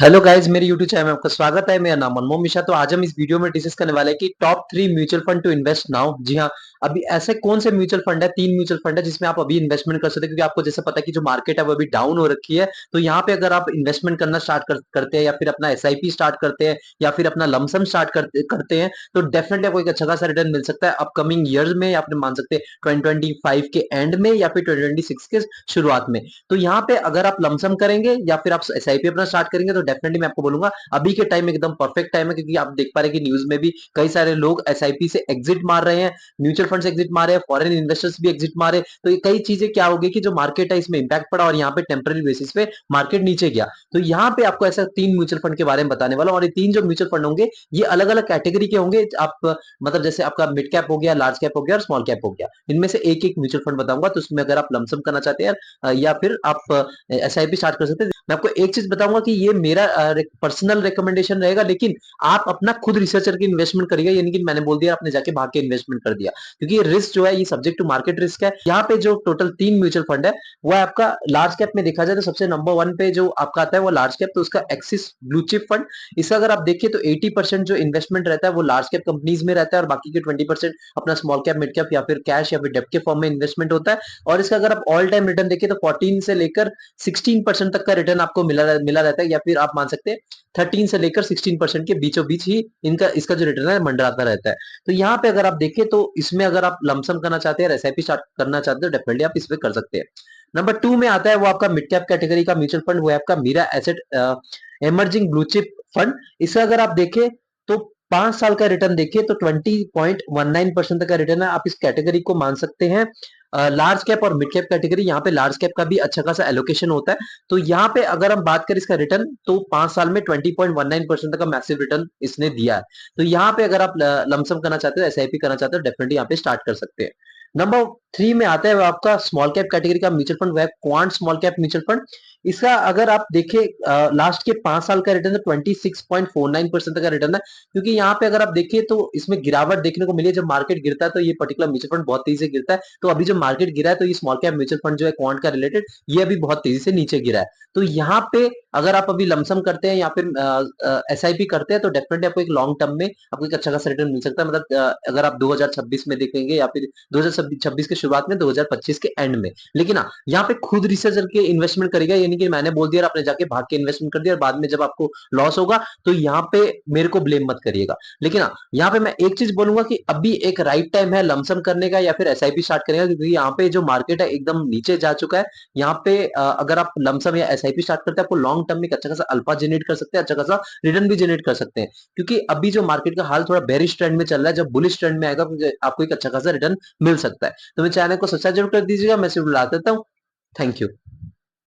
Hello guys, मेरे YouTube channel में आपका स्वागत है। मेरा नाम मनमोहन मिश्रा। तो आज हम इस वीडियो में डिस्कस करने वाले हैं कि top 3 mutual fund to invest now. जी हाँ, अभी ऐसे कौन से म्यूचुअल फंड है, 3 म्यूचुअल फंड है जिसमें आप अभी इन्वेस्टमेंट कर सकते हैं, क्योंकि आपको जैसे पता है कि जो मार्केट है वो अभी डाउन हो रखी है। तो यहाँ पे अगर आप इन्वेस्टमेंट करना करते हैं, या फिर अपना एसआईपी स्टार्ट करते हैं, या फिर अपना लमसम स्टार्ट करते हैं, तो डेफिनेटली आपको एक अच्छा खासा रिटर्न मिल सकता है अपकमिंग ईयर्स में, या फिर मान सकते हैं 2025 के एंड में या फिर 2026 के शुरुआत में। तो यहाँ पे अगर आप लमसम करेंगे या फिर आप एसआईपी अपना स्टार्ट करेंगे, तो डेफिनेटली मैं आपको बोलूंगा अभी के टाइम एकदम परफेक्ट टाइम है, क्योंकि आप देख पा रहे हैं कि न्यूज में भी कई सारे लोग एसआईपी से एग्जिट मार रहे हैं, म्यूचुअल फंड से एग्जिट मार रहे हैं, फॉरेन इन्वेस्टर्स भी एग्जिट मार रहे हैं। तो ये कई चीजें क्या होगी कि जो मार्केट है इसमें इंपैक्ट पड़ा, और यहाँ पे टेम्पररी बेसिस पे मार्केट नीचे गया। तो यहाँ पे आपको ऐसा 3 म्यूचुअल फंड के बारे में बताने वाला हूं, और ये 3 जो म्यूचुअल फंड होंगे ये अलग अलग कैटेगरी के होंगे। आप मतलब जैसे आपका मिड कैप हो गया, लार्ज कैप हो गया और स्मॉल कैप हो गया, इनमें से एक एक म्यूचुअल फंड बताऊंगा। तो उसमें अगर आप लमसम करना चाहते हैं या फिर आप एसआईपी स्टार्ट कर सकते हैं। मैं आपको एक चीज बताऊंगा कि ये मेरा पर्सनल रिकमेंडेशन रहेगा, लेकिन आप अपना खुद रिसर्च करके इन्वेस्टमेंट करिएगा। यानी कि मैंने बोल दिया आपने जाके भाग के इन्वेस्टमेंट कर दिया, क्योंकि ये रिस्क जो है ये सब्जेक्ट टू मार्केट रिस्क है। यहाँ पे जो टोटल 3 म्यूचुअल फंड है वो है आपका लार्ज कैप में देखा जाए तो सबसे नंबर 1 पे जो आपका आता है वो लार्ज कैप, तो उसका एक्सिस ब्लू चिप फंड। इसका अगर आप देखिए तो 80% जो इन्वेस्टमेंट रहता है वो लार्ज कैप कंपनीज में रहता है, और बाकी के 20% अपना स्मॉल कैप, मिड कैप या फिर कैश या फिर डेब्ट के फॉर्म में इन्वेस्टमेंट होता है। और इसका अगर आप ऑल टाइम रिटर्न देखिए तो 14 से लेकर 16% तक का रिटर्न आपको मिला रहता है, या फिर आप मान सकते हैं 13 से लेकर 16% के बीचों बीच ही इनका इसका जो रिटर्न है मंडराता रहता है। तो यहाँ पे अगर आप देखें तो इसमें अगर आप लमसम करना चाहते हैं, एसआईपी स्टार्ट करना चाहते हैं, तो डेफिनेटली आप इस पे कर सकते हैं। नंबर 2 में आता है वो आपका मिड कैप कैटेगरी का म्यूचुअल फंड, वो है आपका Mirae asset emerging blue chip fund. इसका अगर आप देखें तो 5 साल का रिटर्न देखिए तो 20.19% तक का रिटर्न है। आप इस कैटेगरी को मान सकते हैं लार्ज कैप और मिड कैप कैटेगरी। यहाँ पे लार्ज कैप का भी अच्छा खासा एलोकेशन होता है। तो यहाँ पे अगर हम बात करें इसका रिटर्न, तो 5 साल में 20.19% तक का मैसिव रिटर्न इसने दिया है। तो यहाँ पे अगर आप लमसम करना चाहते हो, एसआईपी करना चाहते हो, डेफिनेटली यहाँ पे स्टार्ट कर सकते हैं। नंबर 3 में आता है वो आपका स्मॉल कैप कैटेगरी का म्यूचुअल फंड, वो है quant small cap mutual fund. इसका अगर आप देखें लास्ट के 5 साल का रिटर्न 26.49% तक का रिटर्न है। क्योंकि यहाँ पे अगर आप देखिए तो इसमें गिरावट देखने को मिली है। जब मार्केट गिरता है तो ये पर्टिकुलर म्यूचुअल फंड बहुत तेजी से गिरता है। तो अभी जो मार्केट गिरा है तो ये स्मॉल कैप म्यूचुअल फंड जो है क्वांट का रिलेटेड, ये अभी बहुत तेजी से नीचे गिरा है। तो यहाँ पे अगर आप अभी लमसम करते हैं या फिर एसआईपी करते हैं, तो डेफिनेटली आपको एक लॉन्ग टर्म में आपको एक अच्छा खासा रिटर्न मिल सकता है। मतलब अगर आप 2026 में देखेंगे या फिर 2026 के शुरुआत में, 2025 के एंड में। लेकिन हाँ, यहाँ पे खुद रिसर्च करके इन्वेस्टमेंट करेगा, यानी कि मैंने बोल दिया आपने जाके भाग के इन्वेस्टमेंट कर दिया, और बाद में जब आपको लॉस होगा तो यहाँ पे मेरे को ब्लेम मत करिएगा। लेकिन हाँ, यहाँ पे मैं एक चीज बोलूंगा कि अभी एक राइट टाइम है लमसम करने का या फिर एसआईपी स्टार्ट करेगा, क्योंकि यहाँ पे जो मार्केट है एकदम नीचे जा चुका है। यहाँ पे अगर आप लमसम या एसआईपी स्टार्ट करते हैं, आपको लॉन्ग टर्म में एक अच्छा खासा अल्फा जनरेट कर सकते हैं, अच्छा खासा रिटर्न भी जनरेट कर सकते हैं। क्योंकि अभी जो मार्केट का हाल थोड़ा बेरिश ट्रेंड में चल रहा है, जब बुलिश ट्रेंड में आएगा तो आपको एक अच्छा खासा रिटर्न मिल सकता है। तो मेरे चैनल को सब्सक्राइब जरूर कर दीजिएगा। मैं सिर्फ बुला देता हूँ। Thank you.